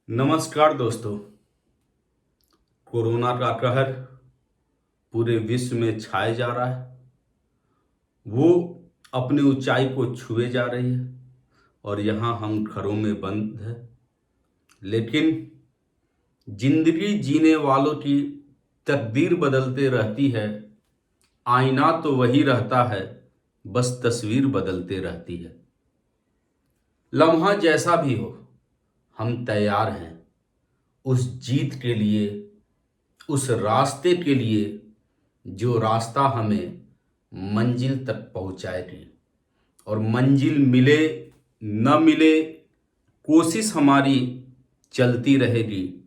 नमस्कार दोस्तों। कोरोना का कहर पूरे विश्व में छाए जा रहा है। वो अपनी ऊंचाई को छुए जा रही है और यहाँ हम घरों में बंद हैं। लेकिन जिंदगी जीने वालों की तकदीर बदलते रहती है। आईना तो वही रहता है, बस तस्वीर बदलते रहती है। लम्हा जैसा भी हो, हम तैयार हैं उस जीत के लिए, उस रास्ते के लिए जो रास्ता हमें मंजिल तक पहुंचाएगी। और मंजिल मिले न मिले, कोशिश हमारी चलती रहेगी।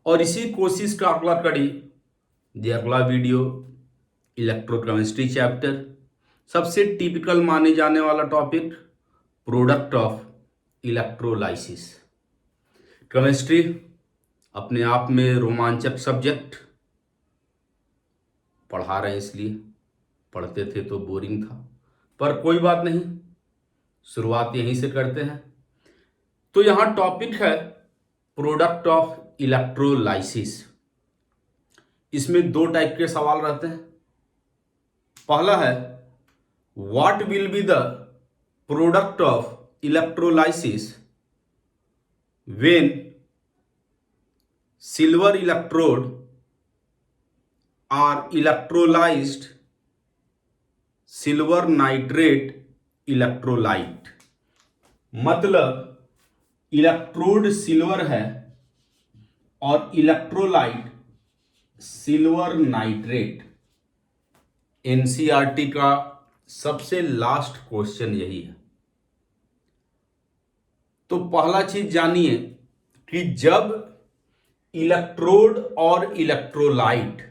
और इसी कोशिश का अगला कड़ी, ये अगला वीडियो इलेक्ट्रोकेमिस्ट्री चैप्टर, सबसे टिपिकल माने जाने वाला topic product of electrolysis. Chemistry अपने आप में रोमांचक सब्जेक्ट, पढ़ा रहे हैं इसलिए, पढ़ते थे तो बोरिंग था, पर कोई बात नहीं, शुरुआत यहीं से करते हैं। तो यहां टॉपिक है प्रोडक्ट ऑफ इलेक्ट्रोलाइसिस। इसमें दो टाइप के सवाल रहते हैं। पहला है what will be the product of electrolysis when silver electrode are electrolysed silver nitrate electrolyte. मतलब इलेक्ट्रोड सिल्वर है और इलेक्ट्रोलाइट सिल्वर नाइट्रेट। एनसीईआरटी का सबसे लास्ट क्वेश्चन यही है। तो पहला चीज जानिए कि जब इलेक्ट्रोड और इलेक्ट्रोलाइट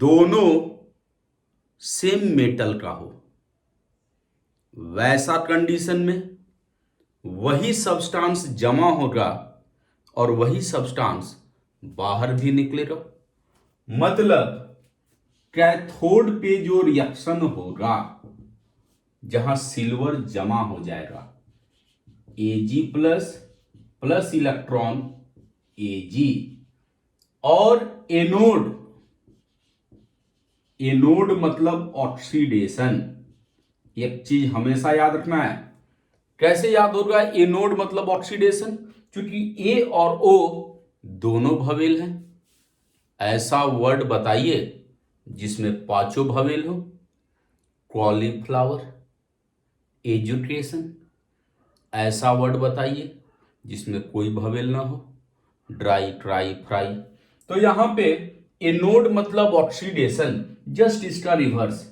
दोनों सेम मेटल का हो, वैसा कंडीशन में वही सब्सटेंस जमा होगा और वही सब्सटेंस बाहर भी निकलेगा। मतलब कैथोड पे जो रिएक्शन होगा, जहां सिल्वर जमा हो जाएगा, Ag plus plus electron Ag, और एनोड, एनोड मतलब ऑक्सीडेशन। एक चीज हमेशा याद रखना है। कैसे याद होगा एनोड मतलब ऑक्सीडेशन? क्योंकि ए और ओ दोनों भवेल हैं। ऐसा वर्ड बताइए जिसमें पांचों भवेल हो। Cauliflower, education. ऐसा वर्ड बताइए जिसमें कोई भवेल ना हो। Dry, try, fry. तो यहां पे एनोड मतलब ऑक्सीडेशन, जस्ट इसका रिवर्स।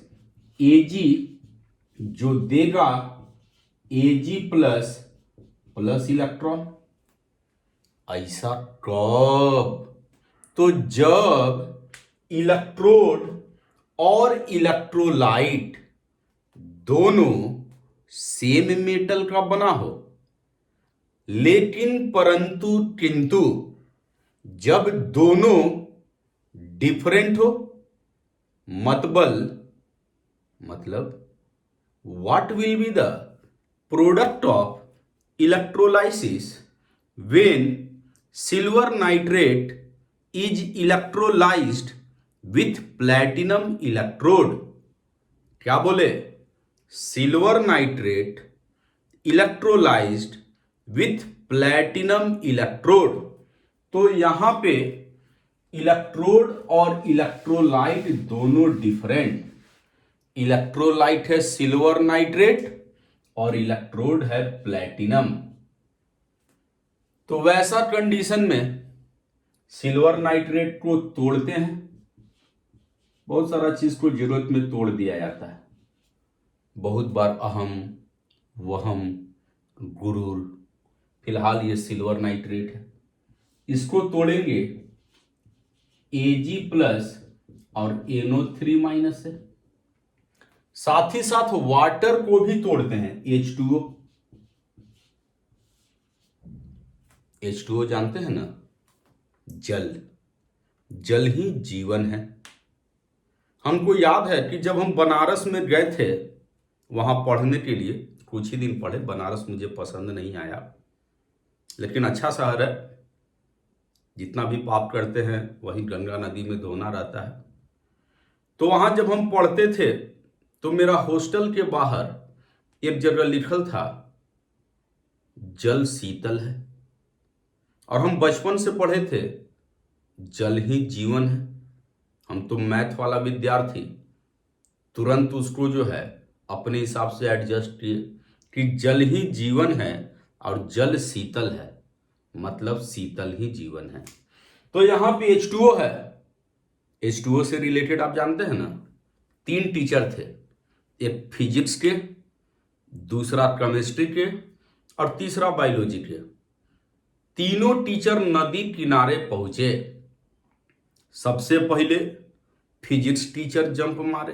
एजी जो देगा Ag प्लस प्लस इलेक्ट्रॉन। ऐसा कब? तो जब इलेक्ट्रोड और इलेक्ट्रोलाइट दोनों सेम मेटल का बना हो, लेकिन परंतु किंतु जब दोनों डिफरेंट हो। मतलब what will be the product of electrolysis when silver nitrate is electrolyzed with platinum electrode? क्या बोले? Silver nitrate electrolysed with platinum electrode. तो यहां पे इलेक्ट्रोड और इलेक्ट्रोलाइट दोनों डिफरेंट। इलेक्ट्रोलाइट है सिल्वर नाइट्रेट और इलेक्ट्रोड है प्लैटिनम। तो वैसा कंडीशन में सिल्वर नाइट्रेट को तोड़ते हैं। बहुत सारा चीज को जरूरत में तोड़ दिया जाता है। बहुत बार अहम, वहम, गुरूर। फिलहाल ये सिल्वर नाइट्रेट है, इसको तोड़ेंगे। Ag प्लस और NO3 माइनस है। साथ ही साथ वाटर को भी तोड़ते हैं। H2O, H2O जानते हैं ना? जल, जल ही जीवन है। हमको याद है कि जब हम बनारस में गए थे वहां पढ़ने के लिए, कुछ ही दिन पढ़े, बनारस मुझे पसंद नहीं आया, लेकिन अच्छा शहर है। जितना भी पाप करते हैं वही गंगा नदी में धोना रहता है। तो वहां जब हम पढ़ते थे तो मेरा हॉस्टल के बाहर एक जगह लिखल था, जल शीतल है। और हम बचपन से पढ़े थे, जल ही जीवन है। हम तो मैथ वाला विद्यार्थी, तुरंत उसको जो है अपने हिसाब से एडजस्ट किए कि जल ही जीवन है और जल शीतल है, मतलब शीतल ही जीवन है। तो यहां पे H2O है। H2O से रिलेटेड आप जानते हैं ना, 3 टीचर थे, एक फिजिक्स के, दूसरा केमिस्ट्री के और तीसरा बायोलॉजी के। तीनों टीचर नदी किनारे पहुंचे। सबसे पहले फिजिक्स टीचर जंप मारे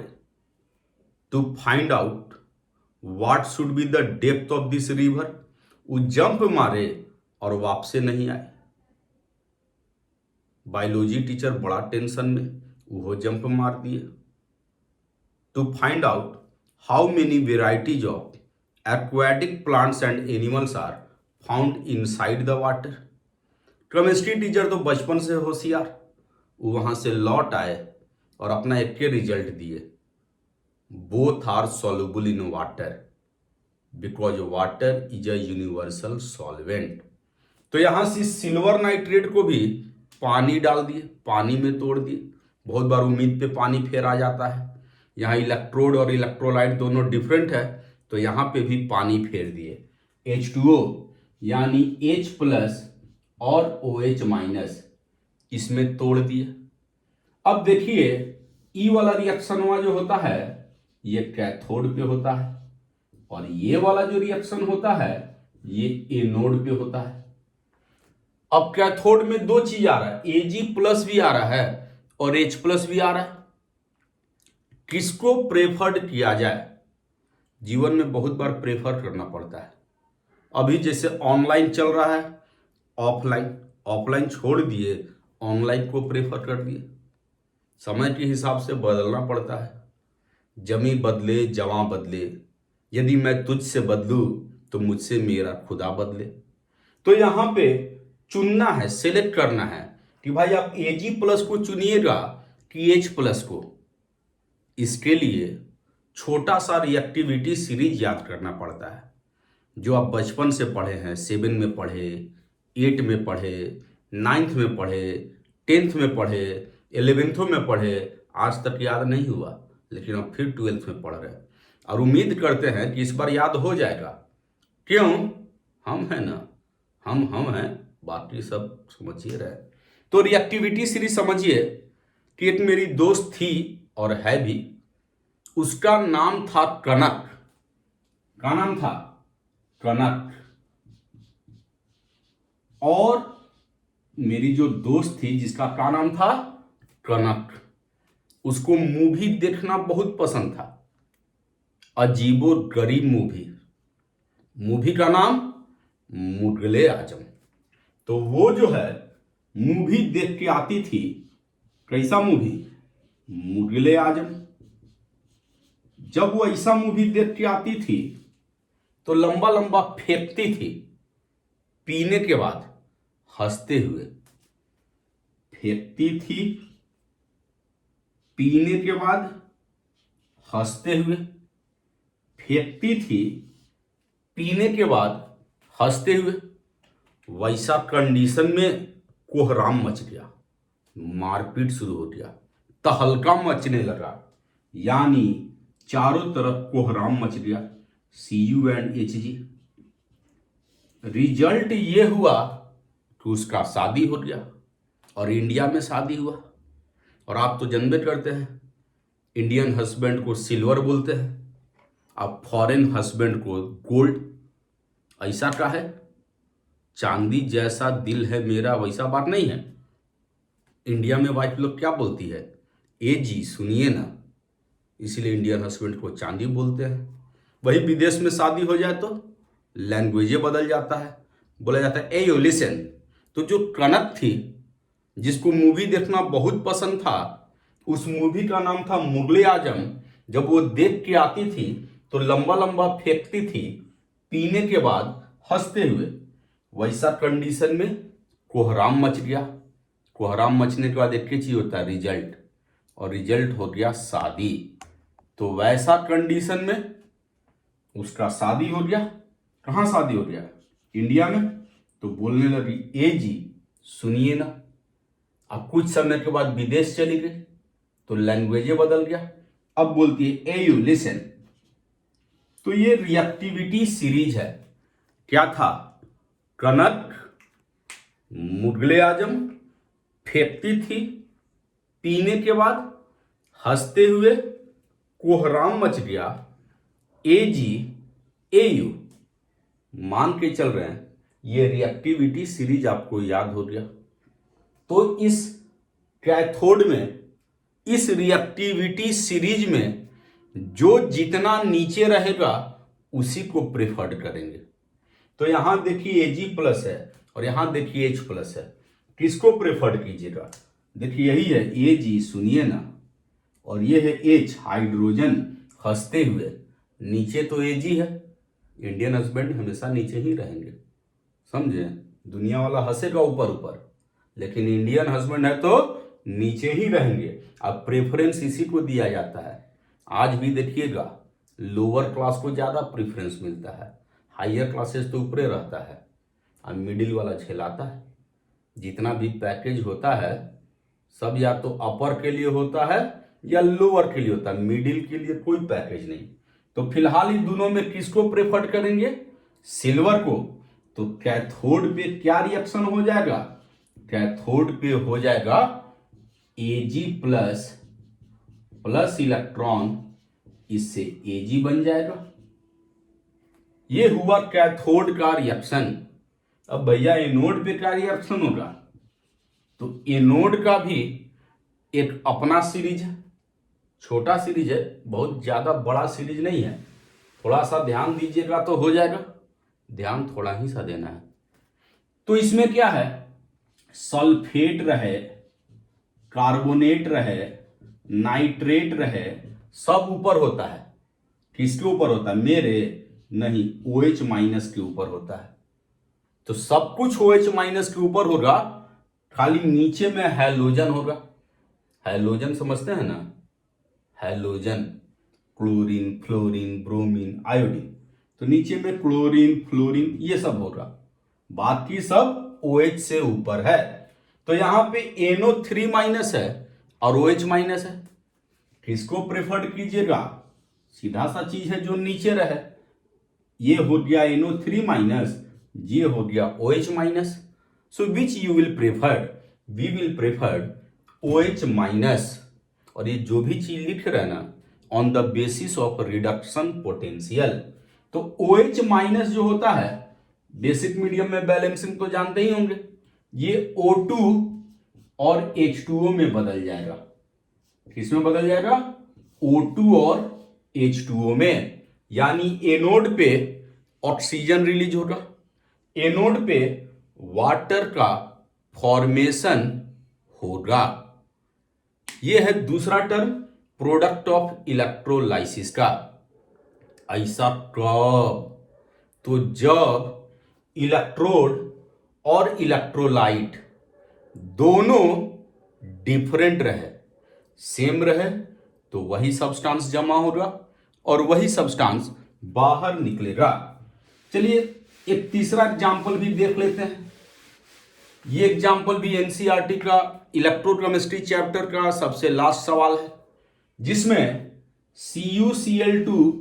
to find out what should be the depth of this river. वो जंप मारे और वापसे नहीं आए। बायोलॉजी टीचर बड़ा टेंशन में, वो जंप मार दिए to find out how many varieties of aquatic plants and animals are found inside the water. Chemistry teacher तो बचपन से होशियार, वो वहां से लौट आए और अपना एक के रिजल्ट दिए, both are soluble in water because water is a universal solvent. तो यहां से सिल्वर नाइट्रेट को भी पानी डाल दिए, पानी में तोड़ दिए। बहुत बार उम्मीद पे पानी फेर आ जाता है। यहाँ इलेक्ट्रोड और इलेक्ट्रोलाइट दोनों डिफरेंट है, तो यहाँ पे भी पानी फेर दिए। H2O यानी H+ और OH- इसमें तोड़ दिए। अब देखिए ई वाला रिएक्शन जो होता है ये कैथोड पे होता है, और ये वाला जो रिएक्शन होता है ये एनोड पे होता है। अब कैथोड में 2 चीज आ रहा है, Ag+ भी आ रहा है और H+ भी आ रहा है। किसको प्रेफर्ड किया जाए? जीवन में बहुत बार प्रेफर करना पड़ता है। अभी जैसे ऑनलाइन चल रहा है, ऑफलाइन छोड़ दिए, ऑनलाइन को प्रेफर कर दिए। समय के हिसाब से बदलना पड़ता है। जमी बदले जवां बदले, यदि मैं तुझसे बदलूं तो मुझसे मेरा खुदा बदले। तो यहां पे चुनना है, सेलेक्ट करना है कि भाई आप Ag+ को चुनिएगा कि H+ को। इसके लिए छोटा सा रिएक्टिविटी सीरीज याद करना पड़ता है, जो आप बचपन से पढ़े हैं। 7 में पढ़े, 8 में पढ़े, 9th में पढ़े, 10th में पढ़े, 11th में पढ़े, आज तक याद नहीं हुआ, लेकिन अब फिर 12th में पढ़ रहे हैं और उम्मीद करते हैं कि इस बार याद हो जाएगा। क्यों? हम हैं ना, हम हैं, बाकी सब समझिए रहे। तो रिएक्टिविटी सीरीज समझिए कि एक मेरी दोस्त थी और है भी, उसका नाम था कनक। क्या नाम था? कनक। और मेरी जो दोस्त थी जिसका क्या नाम था? कनक, उसको मूवी देखना बहुत पसंद था, अजीबो गरीब मूवी का नाम मुगले आजम। तो वो जो है मूवी देख के आती थी। कैसा मूवी? मुगले आजम। जब वो ऐसा मूवी देख के आती थी तो लंबा लंबा फेंकती थी, पीने के बाद हंसते हुए। फेंकती थी, पीने के बाद हंसते हुए। फेंकती थी, पीने के बाद हंसते हुए। वैसा कंडीशन में कोहराम मच गया, मारपीट शुरू हो गया, तहलका मचने लगा, यानी चारों तरफ कोहराम मच गया। CU and HG। रिजल्ट ये हुआ कि उसका शादी हो गया और इंडिया में शादी हुआ। और आप तो जानते करते हैं, इंडियन हस्बैंड को सिल्वर बोलते हैं, अब फॉरेन हस्बैंड को गोल्ड। ऐसा का है, चांदी जैसा दिल है मेरा, वैसा बात नहीं है। इंडिया में वाइफ लोग क्या बोलती है? AG सुनिए ना, इसीलिए इंडियन हस्बैंड को चांदी बोलते हैं। वही विदेश में शादी हो जाए तो लैंग्वेज बदल जाता है, बोला जाता है ए यो लिसन। तो जो कनक थी, जिसको मूवी देखना बहुत पसंद था, उस मूवी का नाम था मुगले आजम। जब वो देख के आती थी तो लंबा लंबा फेंकती थी, पीने के बाद हंसते हुए। वैसा कंडीशन में कोहराम मच गया। कोहराम मचने के बाद एक ही चीज होता है, रिजल्ट, और रिजल्ट हो गया शादी। तो वैसा कंडीशन में उसका शादी हो गया। कहाँ शादी हो गया? इंडिया में। तो बोलने लगी ए जी सुनिए ना। अब कुछ समय के बाद विदेश चली गई तो लैंग्वेज बदल गया। अब बोलती है ए यू लिसन। तो ये रिएक्टिविटी सीरीज है। क्या था? कनक मुगले आजम फेंकती थी, पीने के बाद हंसते हुए कोहराम मच गया, ए जी ए यू। मान के चल रहे हैं ये रिएक्टिविटी सीरीज आपको याद हो गया। तो इस कैथोड में, इस रिएक्टिविटी सीरीज में जो जितना नीचे रहेगा उसी को प्रेफर्ड करेंगे। तो यहां देखिए Ag प्लस है और यहां देखिए H प्लस है, किसको प्रेफर्ड कीजिएगा? देखिए यही है Ag सुनिए ना, और ये है H हाइड्रोजन हंसते हुए। नीचे तो Ag है, इंडियन हस्बैंड हमेशा नीचे ही रहेंगे, समझे? दुनिया वाला हंसेगा ऊपर ऊपर, लेकिन इंडियन हस्बैंड है तो नीचे ही रहेंगे। अब प्रेफरेंस इसी को दिया जाता है। आज भी देखिएगा लोअर क्लास को ज्यादा प्रेफरेंस मिलता है, हायर क्लासेस तो ऊपरे रहता है, और मिडिल वाला झेलाता है। जितना भी पैकेज होता है सब या तो अपर के लिए होता है या लोअर के लिए होता है, मिडिल के लिए कोई पैकेज नहीं। तो फिलहाल इन दोनों में किसको प्रेफर करेंगे? सिल्वर को। तो कैथोड पे क्या रिएक्शन हो जाएगा? कैथोड पे हो जाएगा Ag प्लस प्लस इलेक्ट्रॉन, इससे Ag बन जाएगा। ये हुआ कैथोड का रिएक्शन। अब भैया एनोड पे क्या रिएक्शन होगा? तो एनोड का भी एक अपना सीरीज है, छोटा सीरीज है, बहुत ज्यादा बड़ा सीरीज नहीं है। थोड़ा सा ध्यान दीजिएगा तो हो जाएगा, ध्यान थोड़ा ही सा देना है। तो इसमें क्या है? सल्फेट रहे, कार्बोनेट रहे, नाइट्रेट रहे, सब ऊपर होता है। किसके ऊपर होता है? मेरे नहीं, OH माइनस के ऊपर होता है। तो सब कुछ OH माइनस के ऊपर होगा, खाली नीचे में हैलोजन होगा। हैलोजन समझते हैं ना? Halogen, chlorine, fluorine, bromine, iodine. तो नीचे में क्लोरीन, फ्लोरीन ये सब होगा, बाकी सब OH से ऊपर है। तो यहां पे NO3 माइनस है और OH माइनस है। किसको प्रेफर्ड कीजिएगा? सीधा सा चीज है जो नीचे रहे। ये हो गया NO3 माइनस, ये हो गया OH minus. So which you will preferred? We will preferred OH minus. और ये जो भी चीज लिख रहे हैं ना, on the basis of reduction potential. तो OH माइनस जो होता है, बेसिक मीडियम में बैलेंसिंग तो जानते ही होंगे, ये O2 और H2O में बदल जाएगा। किसमें बदल जाएगा? O2 और H2O में। यानी एनोड पे ऑक्सीजन रिलीज होगा, एनोड पे वाटर का फॉर्मेशन होगा। यह है दूसरा टर्म, प्रोडक्ट ऑफ इलेक्ट्रोलाइसिस का। ऐसा कब? तो जब इलेक्ट्रोड और इलेक्ट्रोलाइट दोनों डिफरेंट रहे, सेम रहे, तो वही सब्सटेंस जमा होगा और वही सब्सटेंस बाहर निकलेगा। चलिए एक तीसरा एग्जाम्पल भी देख लेते हैं। ये एग्जाम्पल भी एनसीईआरटी का इलेक्ट्रोकेमिस्ट्री चैप्टर का सबसे लास्ट सवाल है, जिसमें CuCl2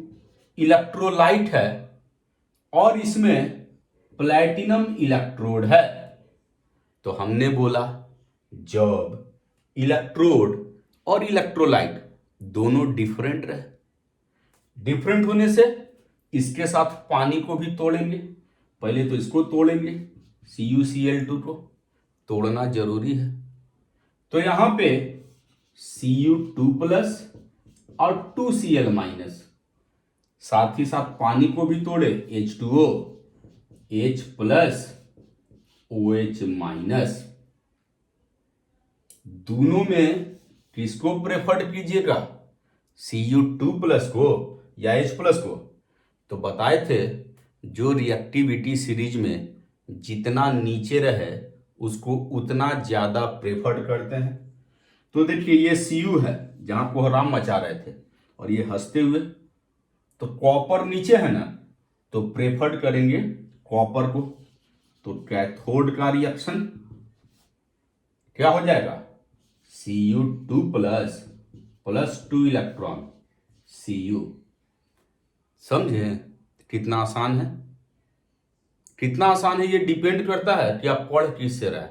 इलेक्ट्रोलाइट है और इसमें प्लैटिनम इलेक्ट्रोड है। तो हमने बोला जब इलेक्ट्रोड और इलेक्ट्रोलाइट दोनों डिफरेंट रहे, डिफरेंट होने से इसके साथ पानी को भी तोड़ेंगे। पहले तो इसको तोड़ेंगे, CuCl2 को तोड़ना जरूरी है। तो यहां पे Cu2 प्लस और 2Cl माइनस, साथ ही साथ पानी को भी तोड़े, H2O, H plus OH minus. दोनों में किसको प्रेफर्ड कीजिएगा? Cu2 प्लस को या H प्लस को? तो बताए थे जो रिएक्टिविटी सीरीज में जितना नीचे रहे उसको उतना ज्यादा प्रेफर्ड करते हैं। तो देखिए ये Cu है जहां कोहराम मचा रहे थे और ये हंसते हुए, तो कॉपर नीचे है ना, तो प्रेफर्ड करेंगे कॉपर को। तो कैथोड का रिएक्शन क्या हो जाएगा, Cu2 प्लस 2 इलेक्ट्रॉन Cu। समझे कितना आसान है, कितना आसान है। ये डिपेंड करता है कि आप पढ़ किससे रहे।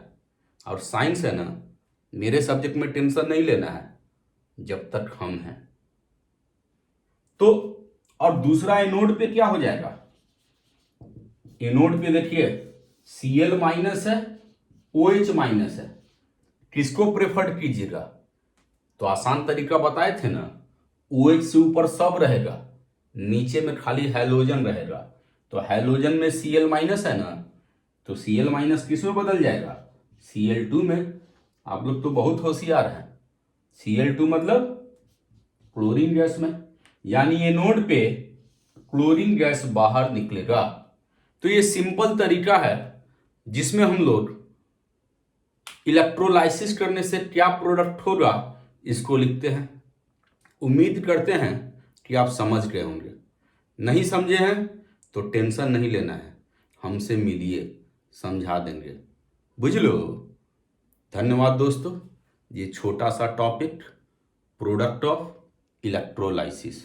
और साइंस है ना, मेरे सब्जेक्ट में टेंशन नहीं लेना है जब तक हम हैं। तो और दूसरा एनोड पे क्या हो जाएगा, एनोड पे देखिए Cl माइनस है, OH माइनस है, किसको प्रेफर्ड कीजिएगा। तो आसान तरीका बताए थे ना, OH से ऊपर सब रहेगा, नीचे में खाली हैलोजन रहेगा। तो हैलोजन में Cl माइनस है ना, तो Cl माइनस किस में बदल जाएगा, Cl2 में। आप लोग तो बहुत होशियार हैं। Cl2 मतलब क्लोरीन गैस में, यानी एनोड पे क्लोरीन गैस बाहर निकलेगा। तो ये सिंपल तरीका है जिसमें हम लोग इलेक्ट्रोलाइसिस करने से क्या प्रोडक्ट होगा इसको लिखते हैं। उम्मीद करते हैं कि आप समझ गए होंगे। नहीं समझे हैं तो टेंशन नहीं लेना है, हमसे मिलिए, समझा देंगे। बुझ लो। धन्यवाद दोस्तों। ये छोटा सा टॉपिक, प्रोडक्ट ऑफ इलेक्ट्रोलाइसिस।